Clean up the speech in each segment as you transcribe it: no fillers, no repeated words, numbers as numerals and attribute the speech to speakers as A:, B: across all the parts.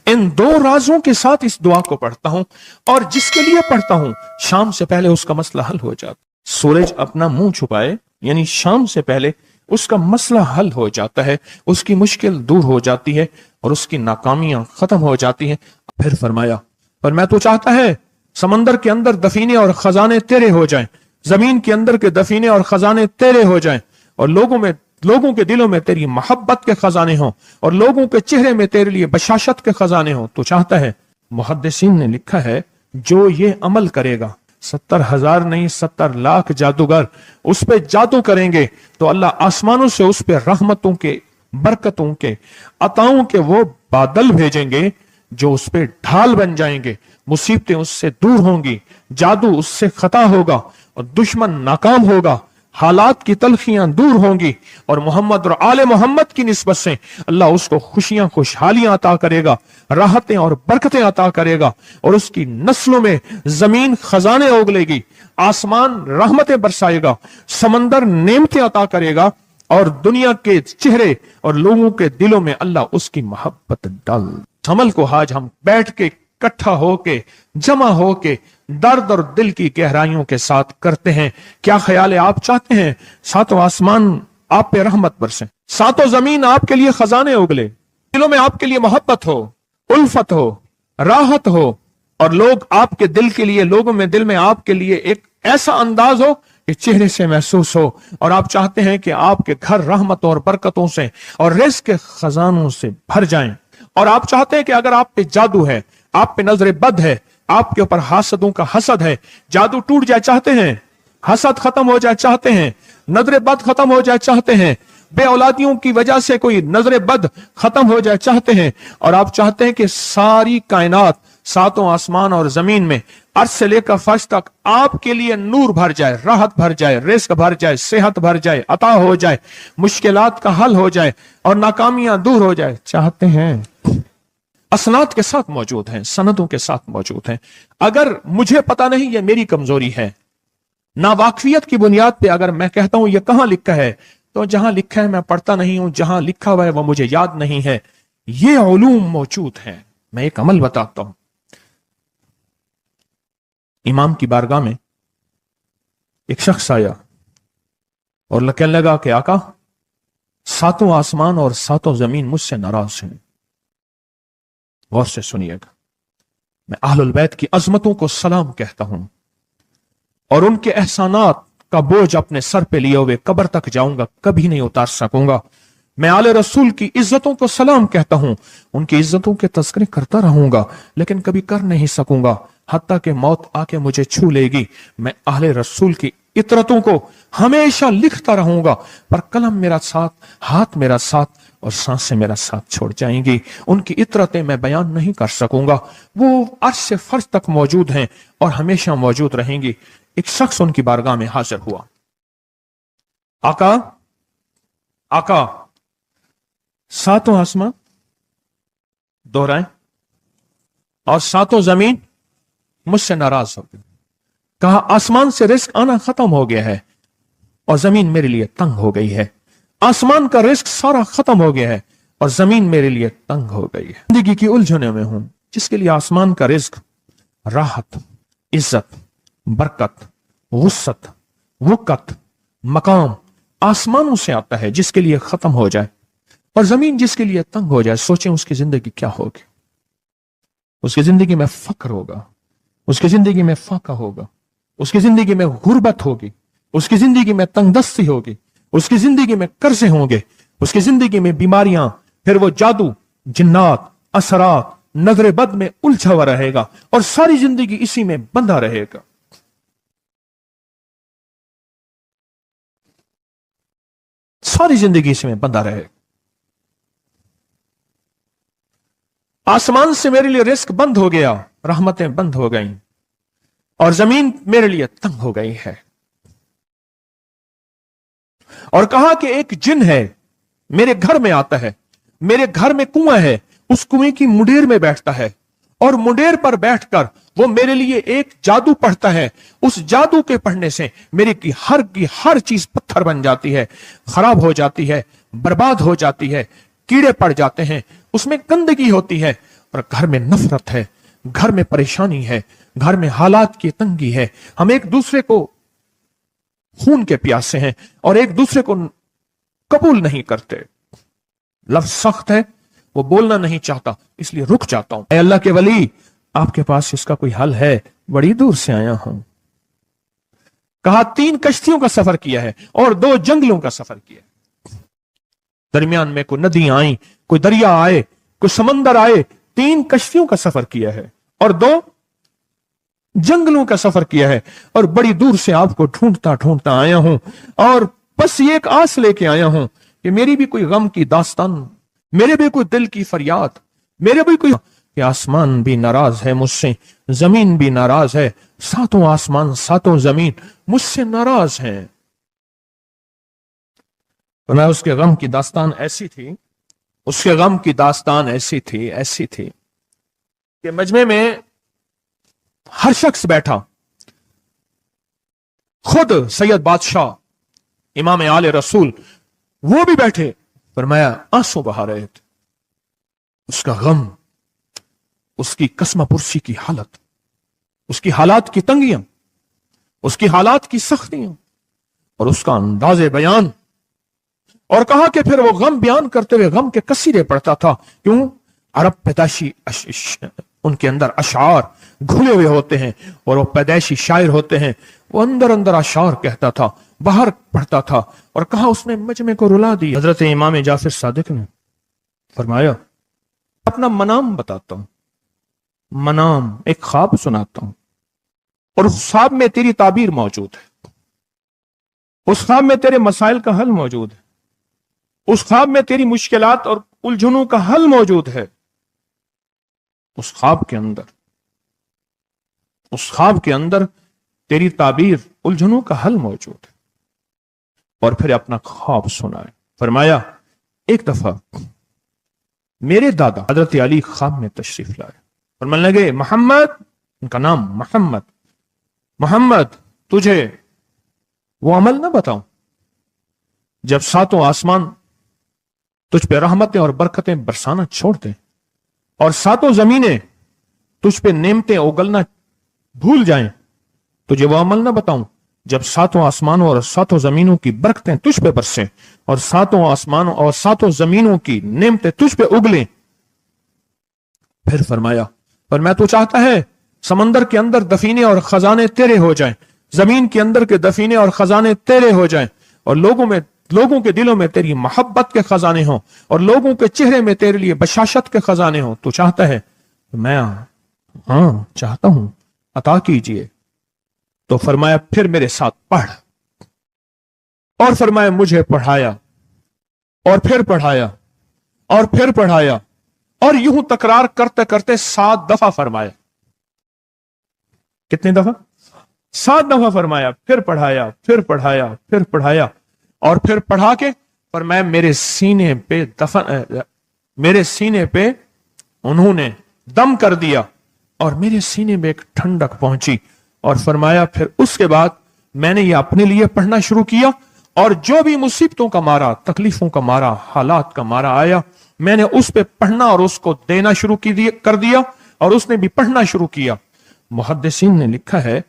A: इन दो राजों के साथ इस दुआ को पढ़ता हूं, और जिसके लिए पढ़ता हूं शाम से पहले उसका मसला हल हो जाता। सूरज अपना मुंह छुपाए यानी शाम से पहले उसका मसला हल हो जाता है, उसकी मुश्किल दूर हो जाती है और उसकी नाकामियां खत्म हो जाती हैं। फिर फरमाया, पर मैं तो चाहता है समंदर के अंदर दफीने और खजाने तेरे हो जाएं, जमीन के अंदर के दफीने और खजाने तेरे हो जाएं, और लोगों के दिलों में तेरी मोहब्बत के खजाने हों, और लोगों के चेहरे में तेरे लिए बशाशत के खजाने हों। तो चाहता है, मुहद्दिसीन ने लिखा है, जो ये अमल करेगा 70,000 नहीं 70 लाख जादूगर उस पे जादू करेंगे तो अल्लाह आसमानों से उस पे रहमतों के, बरकतों के, अताओं के वो बादल भेजेंगे जो उस पे ढाल बन जाएंगे। मुसीबतें उससे दूर होंगी, जादू उससे खता होगा और दुश्मन नाकाम होगा, हालात की तलखियां दूर होंगी, और मोहम्मद और आले मोहम्मद की निस्बत से अल्लाह उसको खुशियां, खुशहालियां अता करेगा, राहतें और बरकतें अता करेगा, और उसकी नस्लों में जमीन खजाने उगलेगी, आसमान रहमतें बरसाएगा, समंदर नेमतें अता करेगा, और दुनिया के चेहरे और लोगों के दिलों में अल्लाह उसकी मोहब्बत डाल। अमल को आज हम बैठ के इकट्ठा होके, जमा होके, दर्द और दिल की गहराइयों के साथ करते हैं। क्या ख्याल है? आप चाहते हैं सातों आसमान आप पे रहमत बरसे, सातों जमीन आपके लिए खजाने उगले, दिलों में आपके लिए मोहब्बत हो, उल्फत हो, राहत हो, और लोग आपके दिल के लिए, लोगों में दिल में आपके लिए एक ऐसा अंदाज हो कि चेहरे से महसूस हो, और आप चाहते हैं कि आपके घर रहमतों और बरकतों से और रिज़्क़ के खजानों से भर जाएं, और आप चाहते हैं कि अगर आप पे जादू है, आप पे नजर बद है, आपके ऊपर हासदों का हसद है, जादू टूट जाए चाहते हैं, हसद खत्म हो जाए चाहते हैं, नजर बद खत्म हो जाए चाहते हैं, बे औलादियों की वजह से कोई नजर बद खत्म हो जाए चाहते हैं, और आप चाहते हैं कि सारी कायनात, सातों आसमान और जमीन में अर्श से लेकर फर्श तक आपके लिए नूर भर जाए, राहत भर जाए, रिज़्क़ भर जाए, सेहत भर जाए, अता हो जाए, मुश्किलात का हल हो जाए और नाकामियां दूर हो जाए चाहते हैं। असनाद के साथ मौजूद हैं, सनदों के साथ मौजूद हैं। अगर मुझे पता नहीं, ये मेरी कमजोरी है, ना वाकफियत की बुनियाद पे अगर मैं कहता हूं ये कहां लिखा है, तो जहां लिखा है मैं पढ़ता नहीं हूं, जहां लिखा हुआ है वो मुझे याद नहीं है। ये उलूम मौजूद हैं। मैं एक अमल बताता हूं। इमाम की बारगाह में एक शख्स आया और कहने लगा कि आका, सातों आसमान और सातों जमीन मुझसे नाराज हैं। गौर से सुनिएगा, मैं अहलुल बैत की अजमतों को सलाम कहता हूं और उनके एहसानात का बोझ अपने सर पे लिए हुए कब्र तक जाऊंगा, कभी नहीं उतार सकूंगा। मैं आले रसूल की इज्जतों को सलाम कहता हूं, उनकी इज्जतों के तस्करे करता रहूंगा, लेकिन कभी कर नहीं सकूंगा, हत्ता कि मौत आके मुझे छू लेगी। मैं आले रसूल की इतरतों को हमेशा लिखता रहूंगा, पर कलम मेरा साथ, हाथ मेरा साथ और सांसें मेरा साथ छोड़ जाएंगी। उनकी इतरतें मैं बयान नहीं कर सकूंगा। वो अर्श से फर्श तक मौजूद हैं और हमेशा मौजूद रहेंगी। एक शख्स उनकी बारगाह में हाजिर हुआ। आका, आका, सातों आसमां दोहराएं और सातों जमीन मुझसे नाराज हो गई। कहा, आसमान से रिज़्क़ आना खत्म हो गया है और जमीन मेरे लिए तंग हो गई है। आसमान का रिज़्क़ सारा खत्म हो गया है और जमीन मेरे लिए तंग हो गई है। जिंदगी की उलझनों में हूं, जिसके लिए आसमान का रिज़्क़, राहत, इज्जत, बरकत, वुसअत, वक़्त, मकाम आसमानों से आता है, जिसके लिए खत्म हो जाए, और जमीन जिसके लिए तंग हो जाए। सोचें उसकी जिंदगी क्या होगी। उसकी जिंदगी में फक्र होगा, उसकी जिंदगी में फाका होगा, उसकी जिंदगी में गुर्बत होगी, उसकी जिंदगी में तंगदस्ती होगी, उसकी जिंदगी में कर्जे होंगे, उसकी जिंदगी में बीमारियां, फिर वो जादू, जिन्नात, असरात, नजर बद में उलझा हुआ रहेगा और सारी जिंदगी इसी में बंधा रहेगा। सारी जिंदगी इसी में बंधा रहेगा। आसमान से मेरे लिए रिज़्क़ बंद हो गया, रहमतें बंद हो गईं और जमीन मेरे लिए तंग हो गई है। और कहा कि एक जिन है, मेरे घर में आता है, मेरे घर में कुआं है, उस कुएं की मुंडेर में बैठता है और मुंडेर पर बैठकर वो मेरे लिए एक जादू पढ़ता है। उस जादू के पढ़ने से मेरे की हर चीज पत्थर बन जाती है, खराब हो जाती है, बर्बाद हो जाती है, कीड़े पड़ जाते हैं, उसमें गंदगी होती है اور گھر میں نفرت ہے، گھر میں پریشانی ہے، گھر میں حالات کی تنگی ہے، ہم ایک دوسرے کو خون کے پیاسے ہیں اور ایک دوسرے کو قبول نہیں کرتے، لفظ سخت ہے، وہ بولنا نہیں چاہتا، اس لیے رک جاتا ہوں۔ اے اللہ کے ولی، آپ کے پاس اس کا کوئی حل ہے؟ بڑی دور سے آیا ہوں۔ کہا 3 کشتیوں کا سفر کیا ہے اور 2 جنگلوں کا سفر کیا ہے، درمیان میں کوئی ندیاں آئیں، کوئی دریا آئے، کوئی سمندر آئے، 3 کشتیوں کا سفر کیا ہے اور 2 جنگلوں کا سفر کیا ہے، اور بڑی دور سے آپ کو ڈھونڈتا ڈھونڈتا آیا ہوں، اور بس یہ ایک آس لے کے آیا ہوں کہ میری بھی کوئی غم کی داستان، میرے بھی کوئی دل کی فریاد، میرے بھی کوئی، کہ آسمان بھی ناراض ہے مجھ سے، زمین بھی ناراض ہے، 7 آسمان 7 زمین مجھ سے ناراض ہیں۔ فرمایا اس کے غم کی داستان ایسی تھی، اس کے غم کی داستان ایسی تھی کہ مجمع میں ہر شخص بیٹھا، خود سید بادشاہ امام آل رسول وہ بھی بیٹھے، فرمایا آنسو بہا رہے تھے، اس کا غم، اس کی قسمہ پرسی کی حالت، اس کی حالات کی تنگیاں، اس کی حالات کی سختیاں اور اس کا انداز بیان، اور کہا کہ پھر وہ غم بیان کرتے ہوئے غم کے قصیدے پڑھتا تھا۔ کیوں؟ عرب پیدائشی ان کے اندر اشعار گھلے ہوئے ہوتے ہیں اور وہ پیدائشی شاعر ہوتے ہیں، وہ اندر اندر اشعار کہتا تھا، باہر پڑھتا تھا، اور کہا اس نے مجمع کو رلا دیا۔ حضرت امام جعفر صادق نے فرمایا اپنا منام بتاتا ہوں، منام ایک خواب سناتا ہوں، اور اس خواب میں تیری تعبیر موجود ہے، اس خواب میں تیرے مسائل کا حل موجود ہے، اس خواب میں تیری مشکلات اور الجھنوں کا حل موجود ہے، اس خواب کے اندر تیری تعبیر الجھنوں کا حل موجود ہے۔ اور پھر اپنا خواب سنائے۔ فرمایا ایک دفعہ میرے دادا حضرت علی خواب میں تشریف لائے، فرمانے لگے محمد، ان کا نام محمد تجھے وہ عمل نہ بتاؤں جب 7 آسمان تجھ پہ رحمتیں اور برکتیں برسانا چھوڑ دیں اور 7 زمینیں تجھ پہ نعمتیں اگلنا بھول جائیں، تجھے وہ عمل نہ بتاؤں جب 7 آسمانوں اور 7 زمینوں کی برکتیں تجھ پہ برسیں اور 7 آسمانوں اور 7 زمینوں کی نعمتیں تجھ پہ اگلیں۔ پھر فرمایا تو چاہتا ہے سمندر کے اندر دفینے اور خزانے تیرے ہو جائیں، زمین کے اندر کے دفینے اور خزانے تیرے ہو جائیں، اور لوگوں کے دلوں میں تیری محبت کے خزانے ہوں اور لوگوں کے چہرے میں تیرے لیے بشاشت کے خزانے ہوں، تو چاہتا ہے؟ میں ہاں چاہتا ہوں، عطا کیجئے۔ تو فرمایا پھر میرے ساتھ پڑھ، اور فرمایا مجھے پڑھایا اور پھر پڑھایا اور پھر پڑھایا، اور یوں تکرار کرتے کرتے 7 دفعہ فرمایا۔ کتنی دفعہ؟ 7 دفعہ فرمایا، پھر پڑھایا، پھر پڑھایا، پھر پڑھایا، اور پھر پڑھا کے فرمایا میرے سینے پہ انہوں نے دم کر دیا اور میرے سینے میں ایک ٹھنڈک پہنچی، اور فرمایا پھر اس کے بعد میں نے یہ اپنے لیے پڑھنا شروع کیا، اور جو بھی مصیبتوں کا مارا، تکلیفوں کا مارا، حالات کا مارا آیا، میں نے اس پہ پڑھنا اور اس کو دینا شروع کر دیا، اور اس نے بھی پڑھنا شروع کیا۔ محدثین نے لکھا ہے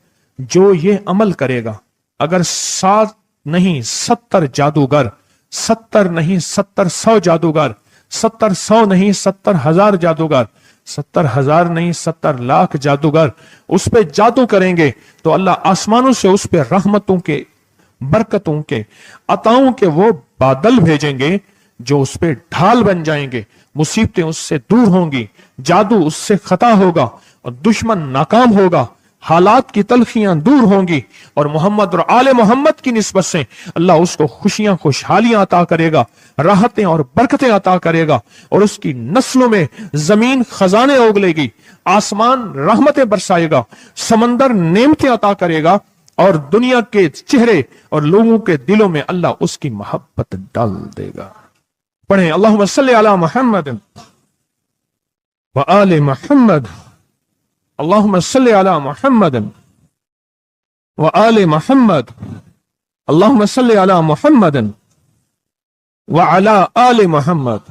A: جو یہ عمل کرے گا، اگر 7 نہیں 70 جادوگر، 70 نہیں 100 جادوگر، 100 نہیں 70,000 جادوگر، 70,000 نہیں 70,00,000 جادوگر اس پہ جادو کریں گے، تو اللہ آسمانوں سے اس پہ رحمتوں کے، برکتوں کے، عطاؤں کے وہ بادل بھیجیں گے جو اس پہ ڈھال بن جائیں گے، مصیبتیں اس سے دور ہوں گی، جادو اس سے خطا ہوگا اور دشمن ناکام ہوگا، حالات کی تلخیاں دور ہوں گی، اور محمد اور آل محمد کی نسبت سے اللہ اس کو خوشیاں، خوشحالیاں عطا کرے گا، راحتیں اور برکتیں عطا کرے گا، اور اس کی نسلوں میں زمین خزانے اگلے گی، آسمان رحمتیں برسائے گا، سمندر نعمتیں عطا کرے گا، اور دنیا کے چہرے اور لوگوں کے دلوں میں اللہ اس کی محبت ڈال دے گا۔ پڑھیں اللہم صلی علی محمد وآل محمد، اللہم صلی علی محمد وآل محمد، اللہم صلی علی محمد وعلی آل محمد۔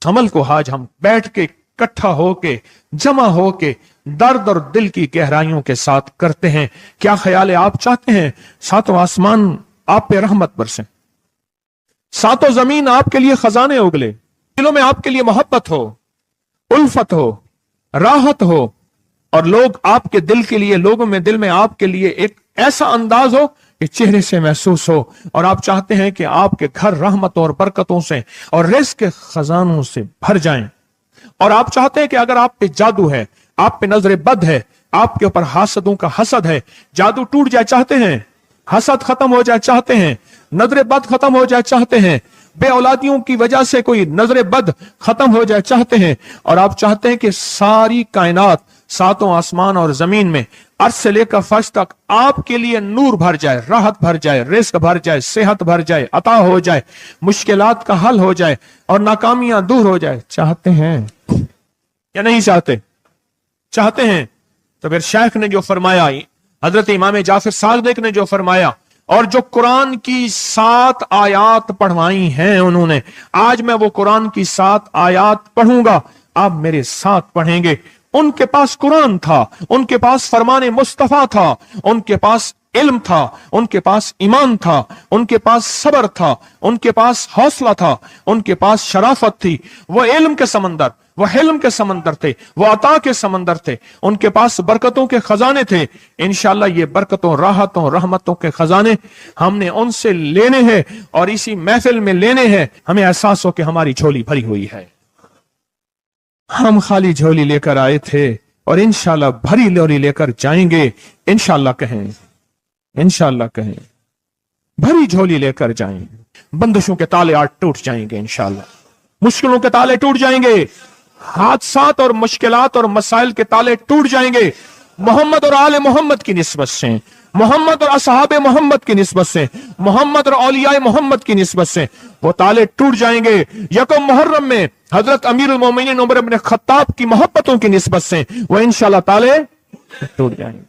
A: عمل کو آج ہم بیٹھ کے इकट्ठा होके, जमा होके दर्द और दिल की गहराइयों के साथ करते हैं। क्या ख्याल है, आप चाहते हैं सातों आसमान आप पे रहमत बरसे, सातों जमीन आपके लिए खजाने उगले, दिलों में आपके लिए मोहब्बत हो, उल्फत हो, राहत हो, और लोग आपके दिल के लिए, लोगों में दिल में आपके लिए एक ऐसा अंदाज हो कि चेहरे से महसूस हो, और आप चाहते हैं कि आपके घर रहमतों और बरकतों से और रिज़्क़ के खजानों से भर जाएं, और आप चाहते हैं कि अगर आप पे जादू है, आप पे नजर बद है, आपके ऊपर हासदों का हसद है, जादू टूट जाए चाहते हैं, हसद खत्म हो जाए चाहते हैं, नजर बद खत्म हो जाए चाहते हैं, बे औलादियों की वजह से कोई नजर बद खत्म हो जाए चाहते हैं, और आप चाहते हैं कि सारी कायनात, सातों आसमान और जमीन में अर्श से लेकर फर्श तक आपके लिए नूर भर जाए, राहत भर जाए, रिज़्क़ भर जाए, सेहत भर जाए, अता हो जाए, मुश्किलात का हल हो जाए और नाकामियां दूर हो जाए, चाहते हैं या नहीं चाहते? चाहते हैं। तो फिर शेख ने जो फरमाया, हजरत इमाम जाफर सादिक ने जो फरमाया, और जो कुरान की 7 आयात पढ़वाई हैं उन्होंने, आज मैं वो कुरान की 7 आयात पढ़ूंगा, आप मेरे साथ पढ़ेंगे। उनके पास कुरान था, उनके पास फरमाने मुस्तफा था, उनके पास इल्म था, उनके पास ईमान था, उनके पास सब्र था, उनके पास हौसला था, उनके पास शराफत थी। वो इल्म के समंदर, वो हिल्म के समंदर थे, वो अता के समंदर थे, उनके पास बरकतों के खजाने थे। इंशाअल्लाह ये बरकतों, राहतों, रहमतों के खजाने हमने उनसे लेने हैं और इसी महफिल में लेने हैं। हमें एहसास हो कि हमारी झोली भरी हुई है, हम खाली झोली लेकर आए थे और इंशाअल्लाह भरी झोली लेकर जाएंगे। इंशाअल्लाह कहें, इंशाअल्लाह कहें, भरी झोली लेकर जाएंगे। बंदिशों के ताले आज टूट जाएंगे इंशाअल्लाह, मुश्किलों के ताले टूट जाएंगे, हादसात और मुश्किलात और मसाइल के ताले टूट जाएंगे। मोहम्मद और आले मोहम्मद की निस्बत से, मोहम्मद और असहाबे मोहम्मद की निस्बत से, मोहम्मद और औलियाए मोहम्मद की निस्बत से वो ताले टूट जाएंगे। यकम मुहर्रम में हजरत अमीरुल मोमिनीन उमर इब्न खत्ताब की मोहब्बतों की निस्बत से वो इंशाअल्लाह ताले टूट जाएंगे।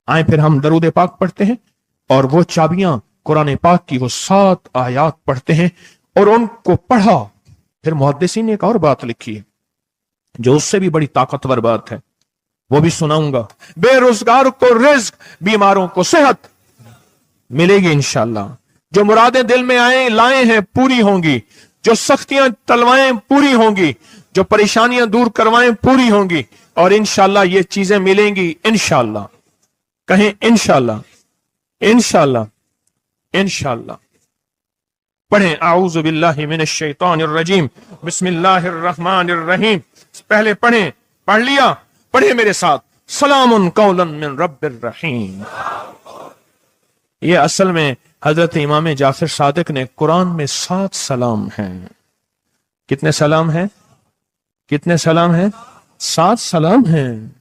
A: आए फिर हम दरूद पाक पढ़ते हैं और वो चाबियां कुरान पाक की वो 7 आयात पढ़ते हैं और उनको पढ़ा। फिर मुहद्दिसीन ने एक और बात लिखी है जो उससे भी बड़ी ताकतवर बात है, वो भी सुनाऊंगा। बेरोजगार को रिज्क, बीमारों को सेहत मिलेगी इंशाअल्लाह। जो मुरादें दिल में आए लाए हैं पूरी होंगी, जो सख्तियां टलवाएं पूरी होंगी, जो परेशानियां दूर करवाएं पूरी होंगी, और इंशाअल्लाह ये चीजें मिलेंगी इंशाअल्लाह। कहें इंशाअल्लाह, इंशाअल्लाह, इंशाअल्लाह। पढ़ें आऊज़ु बिल्लाहि मिनश शैतानिर रजीम, बिस्मिल्लाहिर रहमानिर रहीम। पहले पढ़ें, पढ़ लिया, पढ़े मेरे साथ, सलामुन कौलन मिन रब्बिर रहीम। ये असल में हजरत इमाम जाफर सादिक ने कुरान में 7 सलाम हैं। कितने सलाम हैं? कितने सलाम हैं? 7 सलाम हैं।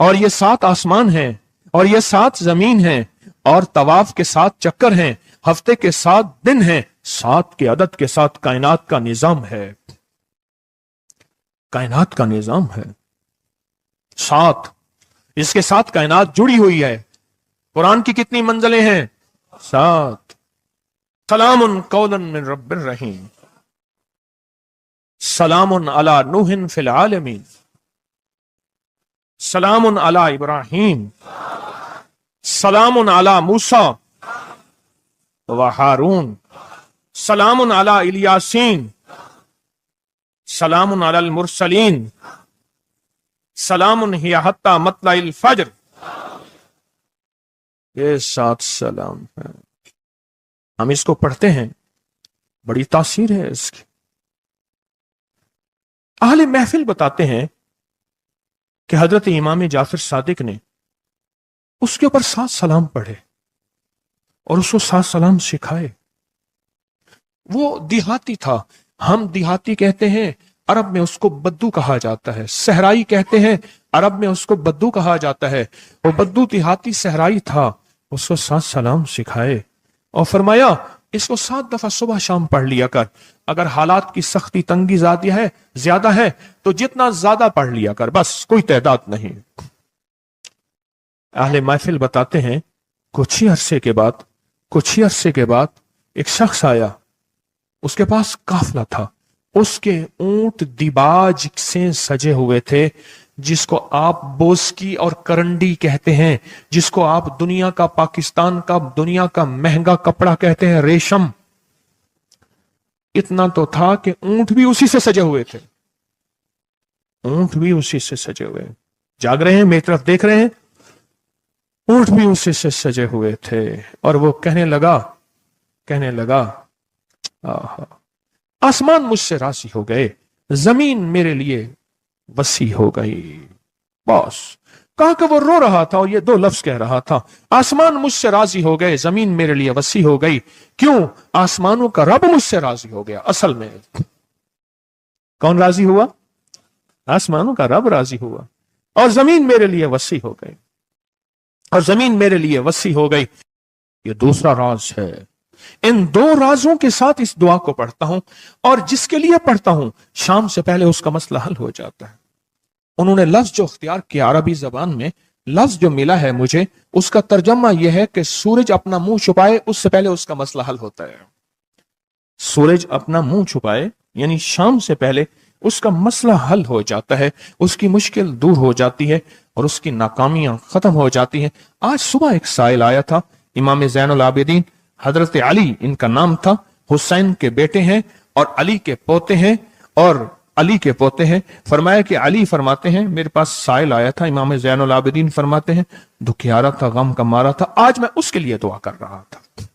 A: और ये 7 आसमान हैं, और ये 7 जमीन हैं, और तवाफ के 7 चक्कर हैं, हफ्ते के 7 दिन हैं, 7 के अदद के साथ कायनात का निजाम है। कायनात का निजाम है 7, इसके साथ कायनात जुड़ी हुई है। कुरान की कितनी मंजिलें हैं? 7। सलामुन कौलन मिन रब्बिर रहीम, सलामुन अला नूहिन फिल आलमीन, सलामुन अला इब्राहीम, सलामुन अला मूसा व हारून, सलामुन अला इलियासीन, सलामुन अलल मुरसलीन, सलामुन हिया हत्ता मतलाइल फज्र। ये 7 सलाम है। हम इसको पढ़ते हैं, बड़ी तासीर है इसकी। अहले महफिल बताते हैं कि हजरत इमाम जाफर सादिक ने उसके ऊपर 7 सलाम पढ़े और उसको 7 सलाम सिखाए। वो देहाती था, हम देहाती कहते हैं, अरब में उसको बद्दू कहा जाता है। सहराई कहते हैं, अरब में उसको बद्दू कहा जाता है। वो बद्दू देहाती सहराई था, उसको 7 सलाम सिखाए और फरमाया इसको 7 दफा सुबह शाम पढ़ लिया कर। अगर हालात की सख्ती तंगी ज्यादा है तो जितना ज्यादा पढ़ लिया कर, बस कोई तादाद नहीं। अहले महफिल बताते हैं कुछ ही अरसे के बाद एक शख्स आया, उसके पास काफिला था, उसके ऊंट दिबाज से सजे हुए थे, जिसको आप बोस्की और करंडी कहते हैं, जिसको आप दुनिया का, पाकिस्तान का दुनिया का महंगा कपड़ा कहते हैं, रेशम। इतना तो था कि ऊंट भी उसी से सजे हुए थे, ऊंट भी उसी से सजे हुए। जाग रहे हैं, मेरी तरफ देख रहे हैं? ऊंट भी उसी से सजे हुए थे। और वो कहने लगा आहा, आसमान मुझसे राजी हो गए, जमीन मेरे लिए वसी हो गई। बस कहा कि वो रो रहा था और ये दो लफ्ज कह रहा था, आसमान मुझसे राजी हो गए, जमीन मेरे लिए वसी हो गई। क्यों? आसमानों का रब मुझसे राजी हो गया। असल में कौन राजी हुआ? आसमानों का रब राजी हुआ, और जमीन मेरे लिए वसी हो गई, और जमीन मेरे लिए वसी हो गई। ये दूसरा राज है। इन दो राजों के साथ इस दुआ को पढ़ता हूं, और जिसके लिए पढ़ता हूं शाम से पहले उसका मसला हल हो जाता है। उन्होंने लफ्ज जो इख्तियार किया अरबी जबान में, लफ्ज जो मिला है मुझे, उसका तर्जमा यह है कि सूरज अपना मुंह छुपाए उससे पहले उसका मसला हल होता है। सूरज अपना मुंह छुपाए यानी शाम से पहले उसका मसला हल हो जाता है, उसकी मुश्किल दूर हो जाती है और उसकी नाकामियां खत्म हो जाती हैं। आज सुबह एक साइल आया था, इमाम ज़ैनुल आबिदीन हजरत अली इनका नाम था, हुसैन के बेटे हैं और अली के पोते हैं, और अली के पोते हैं। फरमाया कि अली फरमाते हैं, मेरे पास साइल आया था, इमाम ज़ैनुल आबिदीन फरमाते हैं, दुखियारा था, गम का मारा था, आज मैं उसके लिए दुआ कर रहा था।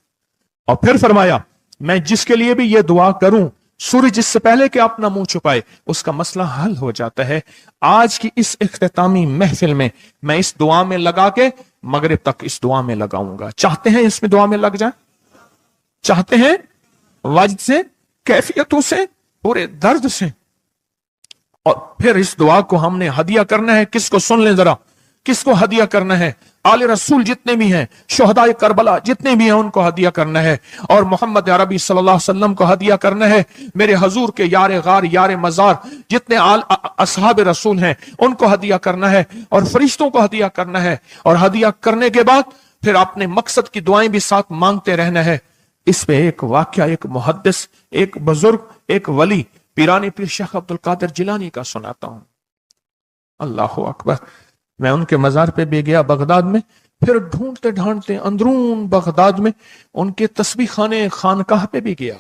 A: और फिर फरमाया, मैं जिसके लिए भी ये दुआ करूं, सूरज जिससे पहले कि अपना मुंह छुपाए उसका मसला हल हो जाता है। आज की इस इख्तितामी महफिल में मैं इस दुआ में लगा के मगरिब तक इस दुआ में लगाऊंगा। चाहते हैं इसमें दुआ में लग जाए? चाहते हैं? वजद से, कैफियतों से, पूरे दर्द से। और फिर इस दुआ को हमने हदिया करना है। किसको? सुन लें जरा, किसको हदिया करना है? आले रसूल जितने भी हैं, शोहदाए करबला जितने भी हैं, उनको हदिया करना है। और मोहम्मद अरबी सल्लल्लाहु अलैहि वसल्लम को हदिया करना है। मेरे हजूर के यार गार, यार मजार जितने असहाब रसूल हैं, उनको हदिया करना है, और फरिश्तों को हदिया करना है। और हदिया करने के बाद फिर अपने मकसद की दुआएं भी साथ मांगते रहना है। इस पे एक वाक्या, एक मुहद्दिस, एक बुजुर्ग, एक वली, पीरानी पीर शेख अब्दुल कादिर जिलानी का सुनाता हूं। अल्लाह अकबर। मैं उनके मजार पे भी गया बगदाद में, फिर ढूंढते ढांढते अंदरून बगदाद में उनके तस्बीह खाने खानकाह पे भी गया,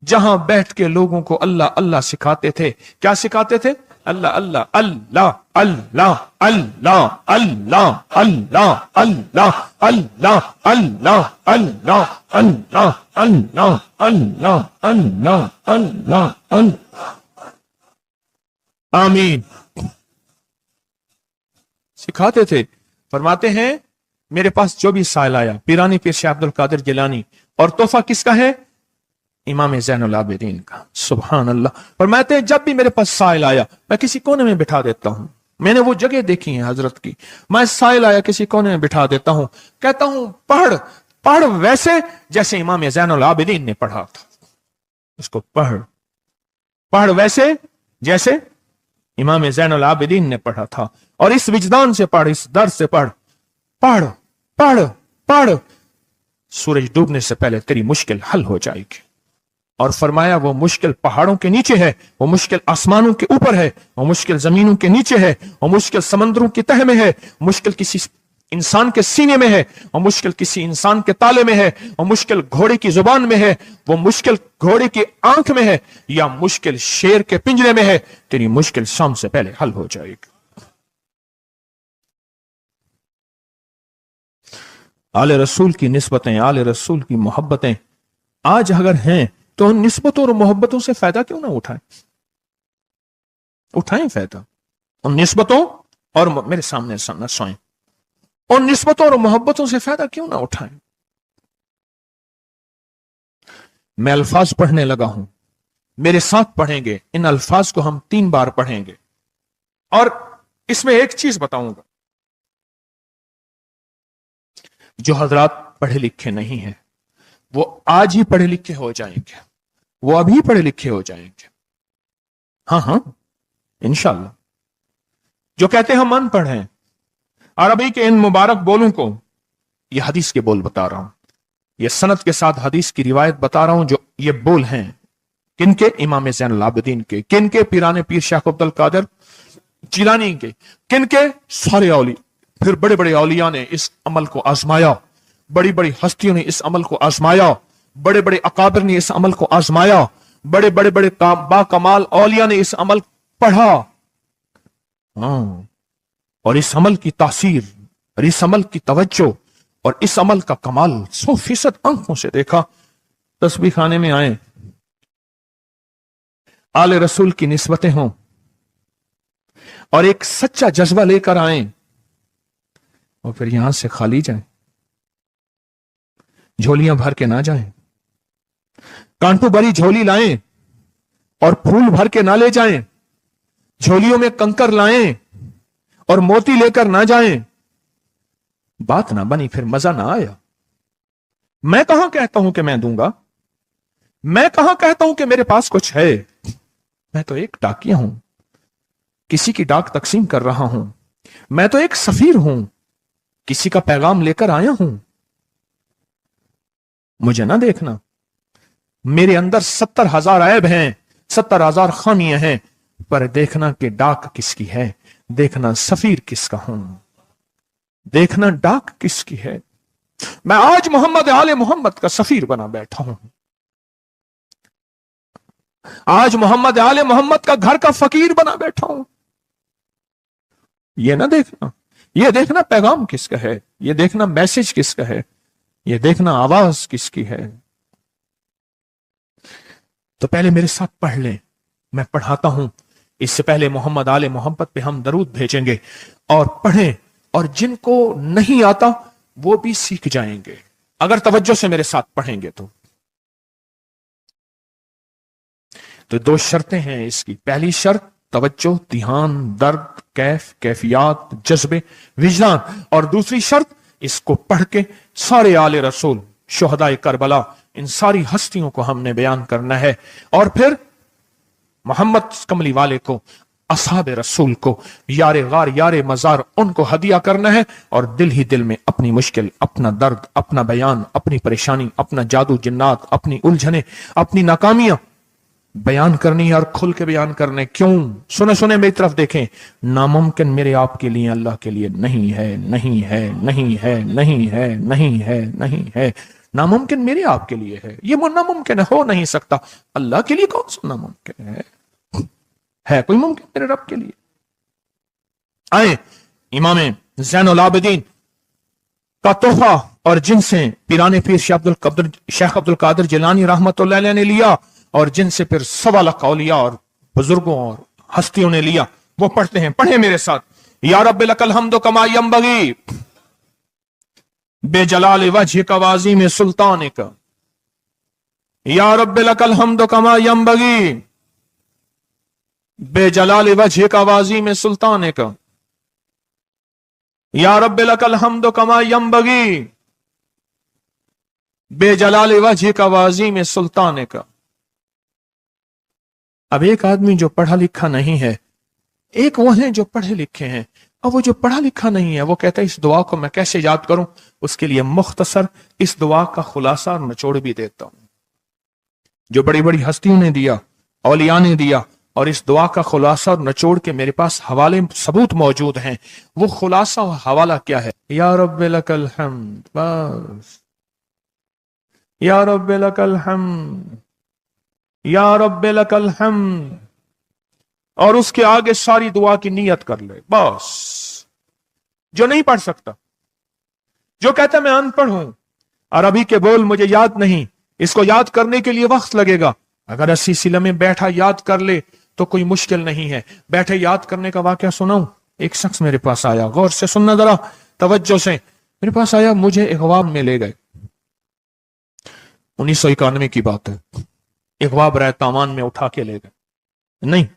A: जहां बैठ के लोगों को अल्लाह अल्लाह सिखाते थे। क्या सिखाते थे? अल्लाह अल्लाह अल्लाह अल्लाह अल्लाह अल्लाह अल्लाह अल्लाह अल्लाह अल्लाह अल्लाह अल्लाह अल्लाह अल्लाह अल्लाह अल्लाह अल्लाह। आमीन। सिखाते थे। फरमाते हैं, मेरे पास जो भी साइल आया, पीरानी पीर शेख अब्दुल कादिर जिलानी, और तोहफा किसका है? इमाम ज़ैनुल आबिदीन का। सुभान अल्लाह। फरमाते हैं, जब भी मेरे पास साइल आया, मैं किसी कोने में बिठा देता हूं। मैंने वो जगह देखी है हजरत की, मैं साइल आया किसी कोने में बिठा देता हूं, कहता हूं पढ़ पढ़ वैसे जैसे इमाम ज़ैनुल आबिदीन ने पढ़ा था। उसको पढ़ पढ़ वैसे जैसे इमाम ज़ैनुल आबिदीन ने पढ़ा था, और इस विजदान से पढ़, इस दर्द से पढ़, पढ़ पढ़ पढ़। सूरज डूबने से पहले तेरी मुश्किल हल हो जाएगी। और फरमाया, वो मुश्किल पहाड़ों के नीचे है, वो मुश्किल आसमानों के ऊपर है, वो मुश्किल जमीनों के नीचे है, वो मुश्किल समंदरों की तह में है, मुश्किल किसी इंसान के सीने में है, वो मुश्किल किसी इंसान के ताले में है, वो मुश्किल घोड़े की जुबान में है, वो मुश्किल घोड़े की आंख में है, या मुश्किल शेर के पिंजरे में है। तेरी मुश्किल शाम से पहले हल हो जाएगी। आले रसूल की निस्बतें, आले रसूल की मोहब्बतें आज अगर हैं, तो उन निस्बतों और मोहब्बतों से फायदा क्यों ना उठाएं? उठाएं फायदा उन निस्बतों और, मेरे सामने न सोएं, उन निस्बतों और मोहब्बतों से फायदा क्यों ना उठाएं? मैं अल्फाज पढ़ने लगा हूं, मेरे साथ पढ़ेंगे। इन अल्फाज को हम 3 बार पढ़ेंगे, और इसमें एक चीज बताऊंगा, जो हजरात पढ़े लिखे नहीं हैं, वो आज ही पढ़े लिखे हो जाएंगे, वो अभी पढ़े लिखे हो जाएंगे। हाँ हाँ, इंशाल्लाह। जो कहते हैं हम अनपढ़ हैं, अरबी के इन मुबारक बोलों को, यह हदीस के बोल बता रहा हूं, यह सनद के साथ हदीस की रिवायत बता रहा हूं, जो ये बोल हैं किन के? इमाम ज़ैनुल आबिदीन के। किन के? पीराने पीर शेख अब्दुल कादिर जिलानी के। किन के? सारे औलिया। फिर बड़े बड़े औलिया ने इस अमल को आजमाया, बड़ी बड़ी हस्तियों ने इस अमल को आजमाया, बड़े बड़े अकाबिर ने इस अमल को आजमाया, बड़े बड़े बड़े बाकमाल औलिया ने इस अमल पढ़ा। हाँ, और इस अमल की तासीर और इस अमल की तवज्जो और इस अमल का कमाल 100% आंखों से देखा। तस्बीह खाने में आए, आले रसूल की निस्बतें हों और एक सच्चा जज्बा लेकर आए और फिर यहां से खाली जाएं, झोलियां भर के ना जाएं, कांटों भरी झोली लाएं और फूल भर के ना ले जाएं, झोलियों में कंकर लाएं और मोती लेकर ना जाएं। बात ना बनी, फिर मजा ना आया। मैं कहां कहता हूं कि मैं दूंगा, मैं कहां कहता हूं कि मेरे पास कुछ है। मैं तो एक डाकिया हूं, किसी की डाक तकसीम कर रहा हूं। मैं तो एक सफीर हूं, किसी का पैगाम लेकर आया हूं। मुझे ना देखना, मेरे अंदर 70,000 ऐब हैं, 70,000 खामियां हैं, पर देखना कि डाक किसकी है, देखना सफीर किसका हूं, देखना डाक किसकी है। मैं आज मोहम्मद आले मोहम्मद का सफीर बना बैठा हूं। आज मोहम्मद आले मोहम्मद का घर का फकीर बना बैठा हूं। यह ना देखना, यह देखना पैगाम किसका है, यह देखना मैसेज किसका है, यह देखना आवाज किसकी है। तो पहले मेरे साथ पढ़ लें, मैं पढ़ाता हूं। इससे पहले मोहम्मद आले मोहम्मद पे हम दरूद भेजेंगे और पढ़ें, और जिनको नहीं आता वो भी सीख जाएंगे अगर तवज्जो से मेरे साथ पढ़ेंगे। तो दो शर्तें हैं इसकी। पहली शर्त तवज्जो, ध्यान, दर्द, कैफियत, जज्बे, विजदान। और दूसरी शर्त, इसको पढ़ के सारे आले रसूल, शुहदाए करबला, इन सारी हस्तियों को हमने बयान करना है। और फिर मोहम्मद कमली वाले को, असहाब रसूल को, यारे गार यारे मजार, उनको हदिया करना है। और दिल ही दिल में अपनी मुश्किल, अपना दर्द, अपना बयान, अपनी परेशानी, अपना जादू जिन्नात, अपनी उलझने, अपनी नाकामियां बयान करनी और खुल के बयान करने। क्यों? सुने सुने मेरी तरफ देखें। नामुमकिन मेरे आपके लिए अल्लाह के लिए नहीं है, नहीं है, नहीं है, नहीं है, नहीं है, नहीं है। नामुमकिन मेरे आपके लिए है, ये नामुमकिन हो नहीं सकता। अल्लाह के लिए कौन सा नामुमकिन है कोई मुमकिन मेरे रब के लिए? आए इमाम ज़ैनुल आबिदीन का तोहफा, और जिनसे पीराने पीर शेख अब्दुल कादिर जिलानी रहमतुल्लाह अलैह ने लिया, और जिनसे फिर 1.25 लाख औलिया और बुजुर्गों और हस्तियों ने लिया, वो पढ़ते हैं। पढ़े मेरे साथ। या रब्बि लकल हम्दु कमा यंबगी बेजलाल वजहिक वाज़ीम सुल्तानिक। या रब्बि लकल हम्दु कमा यंबगी बेजलाल वजहिक वाज़ीम सुल्तानिक। या रब्बि लकल हम्दु कमा यंबगी बेजलाल वजहिक वाज़ीम सुल्तानिक। अब एक आदमी जो पढ़ा लिखा नहीं है, एक वो है जो पढ़े लिखे हैं। अब वो जो पढ़ा लिखा नहीं है, वो कहता है इस दुआ को मैं कैसे याद करूं? उसके लिए मुख्तसर इस दुआ का खुलासा और निचोड़ भी देता हूं, जो बड़ी बड़ी हस्तियों ने दिया, औलिया ने दिया। और इस दुआ का खुलासा और निचोड़ के मेरे पास हवाले सबूत मौजूद हैं। वो खुलासा और हवाला क्या है? या रब्बि लकल हम्द, बस। या रब्बि लकल हम्द, या रब्बि लकल हम्द। और उसके आगे सारी दुआ की नियत कर ले, बस। जो नहीं पढ़ सकता, जो कहता मैं अनपढ़ हूं, अरबी के बोल मुझे याद नहीं, इसको याद करने के लिए वक्त लगेगा, अगर 80 सिले में बैठा याद कर ले तो कोई मुश्किल नहीं है। बैठे याद करने का वाकया सुनाऊं। एक शख्स मेरे पास आया, गौर से सुनना जरा, तवज्जो से। मेरे पास आया, मुझे इगवाब में ले गए। 1991 की बात है। इगवाब राय तावान में उठा के ले गए, नहीं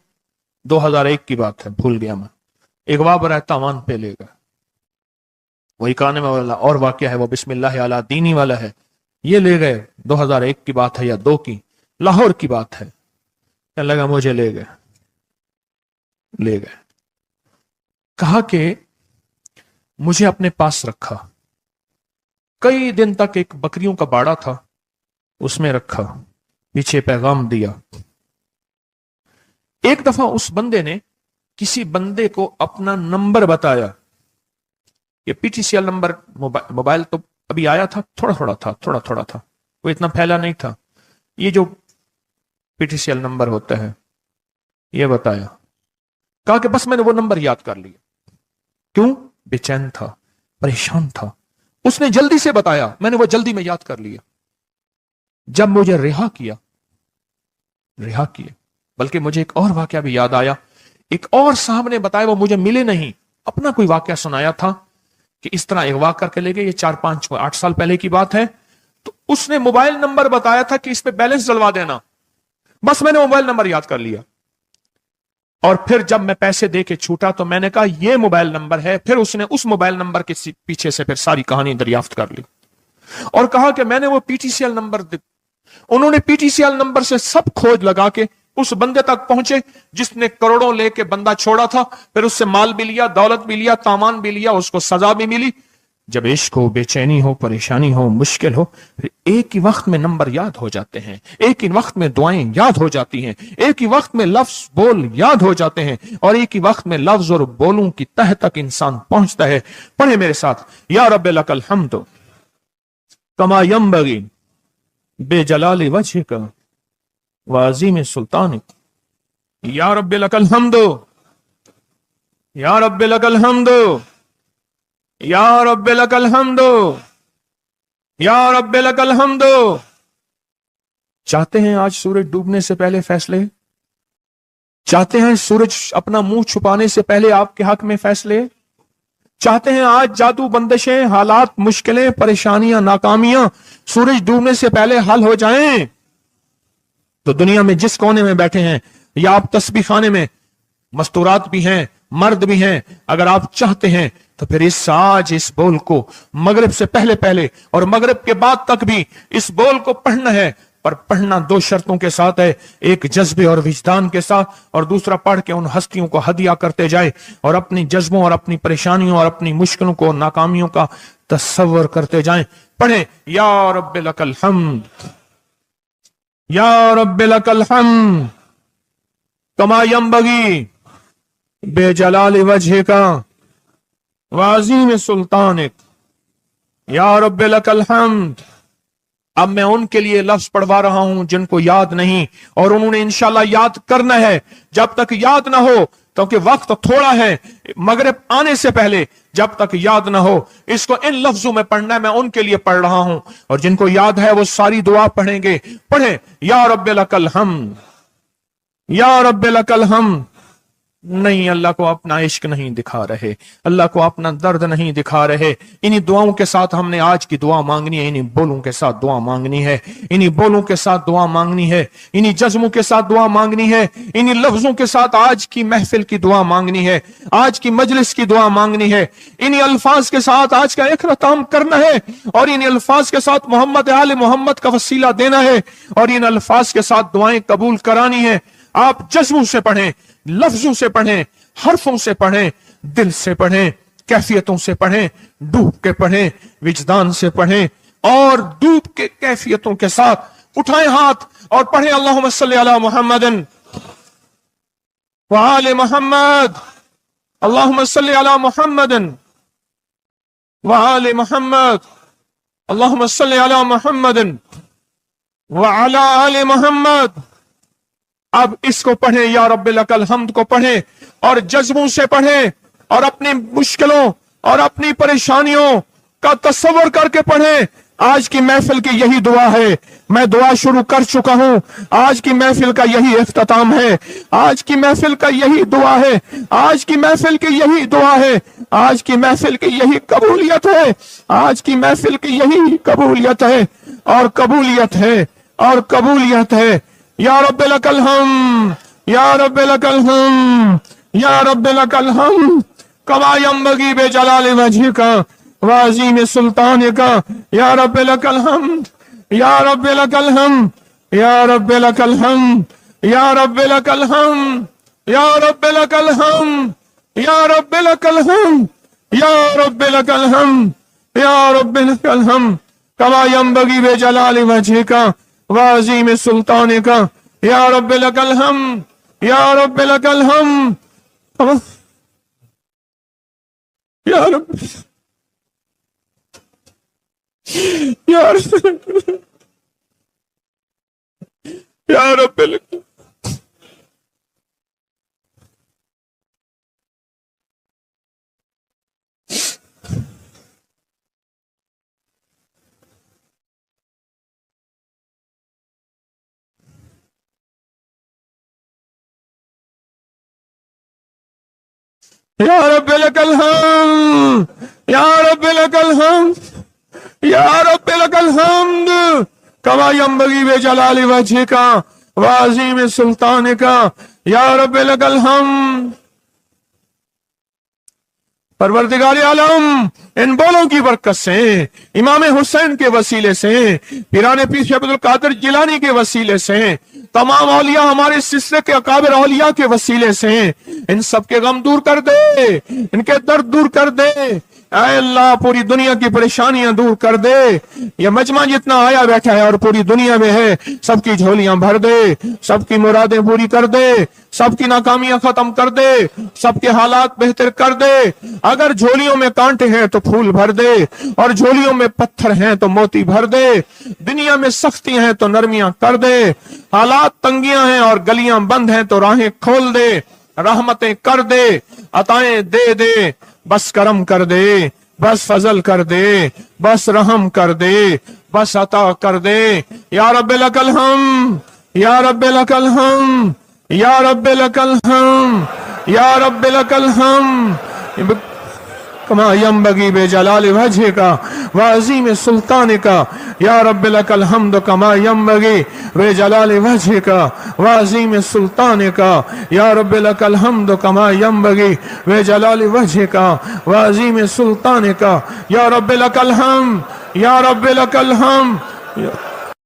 A: 2001 की बात है, भूल गया मैं। इगवाब राय तावान पे ले गए। वही काने वाला और वाकया है, वो बिस्मिल्लाह अला दीनी वाला है। ये ले गए, 2001 की बात है या 2 की, लाहौर की बात है। क्या लगा, मुझे ले गए। कहा कि मुझे अपने पास रखा। कई दिन तक एक बकरियों का बाड़ा था, उसमें रखा, पीछे पैगाम दिया, ایک دفعہ اس بندے نے کسی بندے کو اپنا نمبر بتایا. یہ P T C L number mobile تو ابھی آیا تھا, تھوڑا تھوڑا تھا, وہ اتنا پھیلا نہیں تھا. یہ جو P T C L number ہوتا ہے یہ بتایا, کہا کہ بس میں نے وہ نمبر یاد کر لیا. کیوں؟ بے چین تھا, پریشان تھا. اس نے جلدی سے بتایا, میں نے وہ جلدی میں یاد کر لیا. جب مجھے رہا کیا, بلکہ مجھے ایک اور واقعہ بھی یاد آیا. ایک اور صاحب نے بتایا, وہ مجھے ملے نہیں, اپنا کوئی واقعہ سنایا تھا کہ اس طرح اغوا کر کے لے گئے. یہ 4-5-8 سال پہلے کی بات ہے. تو اس نے موبائل نمبر بتایا تھا کہ اس پہ بیلنس ڈلوا دینا. بس میں نے موبائل نمبر یاد کر لیا. اور پھر جب میں پیسے دے کے چھوٹا تو میں نے کہا یہ موبائل نمبر ہے. پھر اس نے اس موبائل نمبر کے پیچھے سے پھر ساری کہانی دریافت کر لی اور کہا کہ میں نے وہ P T C L number انہوں نے P T C L number سے سب کھوج لگا کے اس بندے تک پہنچے جس نے کروڑوں لے کے بندہ چھوڑا تھا. پھر اس سے مال بھی لیا, دولت بھی لیا, سامان بھی لیا, اس کو سزا بھی ملی. جب عشق ہو, بے چینی ہو, پریشانی ہو, مشکل ہو, پھر ایک ہی وقت میں نمبر یاد ہو جاتے ہیں, ایک ہی وقت میں دعائیں یاد ہو جاتی ہیں, ایک ہی وقت میں لفظ بول یاد ہو جاتے ہیں, اور ایک ہی وقت میں لفظ اور بولوں کی تہ تک انسان پہنچتا ہے. پڑھے میرے ساتھ, یا رب لک الحمد کما ینبغی بے جلال وجہک وعظیم سلطانک. یا رب لک الحمد, یا رب لک الحمد, یا رب لک الحمد, یا رب لک الحمد. چاہتے ہیں آج سورج ڈوبنے سے پہلے فیصلے؟ چاہتے ہیں سورج اپنا منہ چھپانے سے پہلے آپ کے حق میں فیصلے؟ چاہتے ہیں آج جادو, بندشیں, حالات, مشکلیں, پریشانیاں, ناکامیاں سورج ڈوبنے سے پہلے حل ہو جائیں؟ تو دنیا میں جس کونے میں بیٹھے ہیں, یا آپ تسبیح خانے میں, مستورات بھی ہیں, مرد بھی ہیں, اگر آپ چاہتے ہیں تو پھر اس بول کو مغرب سے پہلے اور مغرب کے بعد تک بھی اس بول کو پڑھنا ہے. پر پڑھنا 2 شرطوں کے ساتھ ہے, ایک جذبے اور وجدان کے ساتھ, اور دوسرا پڑھ کے ان ہستیوں کو ہدیہ کرتے جائے اور اپنی جذبوں اور اپنی پریشانیوں اور اپنی مشکلوں کو, ناکامیوں کا تصور کرتے جائیں. پڑھیں, یا رب لک الحمد, یا رب لک الحمد کما ینبغی بے جلال وجہک وعظیم سلطانک. یا رب لک الحمد. اب میں ان کے لیے لفظ پڑھوا رہا ہوں جن کو یاد نہیں, اور انہوں نے انشاءاللہ یاد کرنا ہے. جب تک یاد نہ ہو, کیونکہ وقت تھوڑا ہے, مغرب آنے سے پہلے جب تک یاد نہ ہو اس کو ان لفظوں میں پڑھنا ہے. میں ان کے لیے پڑھ رہا ہوں, اور جن کو یاد ہے وہ ساری دعا پڑھیں گے. پڑھیں, یا رب لک الحمد, یا رب لک الحمد. نہیں, اللہ کو اپنا عشق نہیں دکھا رہے, اللہ کو اپنا درد نہیں دکھا رہے. انہی دعاؤں کے ساتھ ہم نے آج کی دعا مانگنی ہے, انہی بولوں کے ساتھ دعا مانگنی ہے, انہی بولوں کے ساتھ دعا مانگنی ہے, انہی جذبوں کے ساتھ دعا مانگنی ہے, انہی لفظوں کے ساتھ آج کی محفل کی دعا مانگنی ہے, آج کی مجلس کی دعا مانگنی ہے. انہی الفاظ کے ساتھ آج کا اختتام کرنا ہے, اور انہی الفاظ کے ساتھ محمد آل محمد کا وسیلہ دینا ہے, اور ان الفاظ کے ساتھ دعائیں قبول کرانی ہے. آپ جذبوں سے پڑھیں, لفظوں سے پڑھیں, حرفوں سے پڑھیں, دل سے پڑھیں, کیفیتوں سے پڑھیں, ڈوب کے پڑھیں, وجدان سے پڑھیں, اور ڈوب کے کیفیتوں کے ساتھ اٹھائیں ہاتھ اور پڑھیں, اللہم صلی علی محمد وآل محمد, اللہم صلی علی محمد وآل محمد, اللہم صلی علی محمد وعلی آل محمد. اب اس کو پڑھیں, یا رب لک الحمد کو پڑھیں, اور جذبوں سے پڑھیں, اور اپنی مشکلوں اور اپنی پریشانیوں کا تصور کر کے پڑھیں. آج کی محفل کی یہی دعا ہے, میں دعا شروع کر چکا ہوں, آج کی محفل کا یہی اختتام ہے, آج کی محفل کا یہی دعا ہے, آج کی محفل کی یہی دعا ہے, آج کی محفل کی یہی قبولیت ہے, آج کی محفل کی یہی قبولیت ہے, اور قبولیت ہے, اور قبولیت ہے. یا رب لک الحمد, یا رب لک الحمد, یا رب لک الحمد کما ینبغی بے جلال وجہک وعظیم سلطانک. یا رب لک الحمد, یا رب لک الحمد, یا رب لک الحمد, یا رب لک الحمد, یا رب لک الحمد, یا رب لک الحمد, یا رب لک الحمد, یا رب لک الحمد کما ینبغی بے جلال وجہک وعظیم سلطانک. یا رب لک الحمد. یا رب لکل حمد یا رب یا رب یا رب لکل یا رب لک الحمد یا رب لک الحمد یا رب لک الحمد کما ینبغی بجلال وجہک وعظیم سلطانک یا رب لک الحمد۔ پروردگار عالم ان بولوں کی برکت سے، امام حسین کے وسیلے سے، پیران پیر شیخ عبد القادر جیلانی کے وسیلے سے، تمام اولیاء ہمارے سلسلے کے اکابر اولیاء کے وسیلے سے ان سب کے غم دور کر دے، ان کے درد دور کر دے، اے اللہ پوری دنیا کی پریشانیاں دور کر دے۔ یہ مجمع جتنا آیا بیٹھا ہے اور پوری دنیا میں ہے، سب کی جھولیاں بھر دے، سب کی مرادیں پوری کر دے، سب کی ناکامیاں ختم کر دے، سب کے حالات بہتر کر دے۔ اگر جھولیوں میں کانٹے ہیں تو پھول بھر دے، اور جھولیوں میں پتھر ہیں تو موتی بھر دے، دنیا میں سختی ہیں تو نرمیاں کر دے، حالات تنگیاں ہیں اور گلیاں بند ہیں تو راہیں کھول دے، رحمتیں کر دے، عطائیں دے دے، بس کرم کر دے، بس فضل کر دے، بس رحم کر دے، بس عطا کر دے۔ یا رب لک الحمد یا رب لک الحمد یا رب لک الحمد یا رب لک الحمد کما ینبغی بجلال وجہک وعظیم سلطانک یا رب لک الحمد کما ینبغی بجلال وجہک وعظیم سلطانک یا رب لک الحمد کما ینبغی بجلال وجہک وعظیم سلطانک یا رب لک الحمد یا رب لک الحمد۔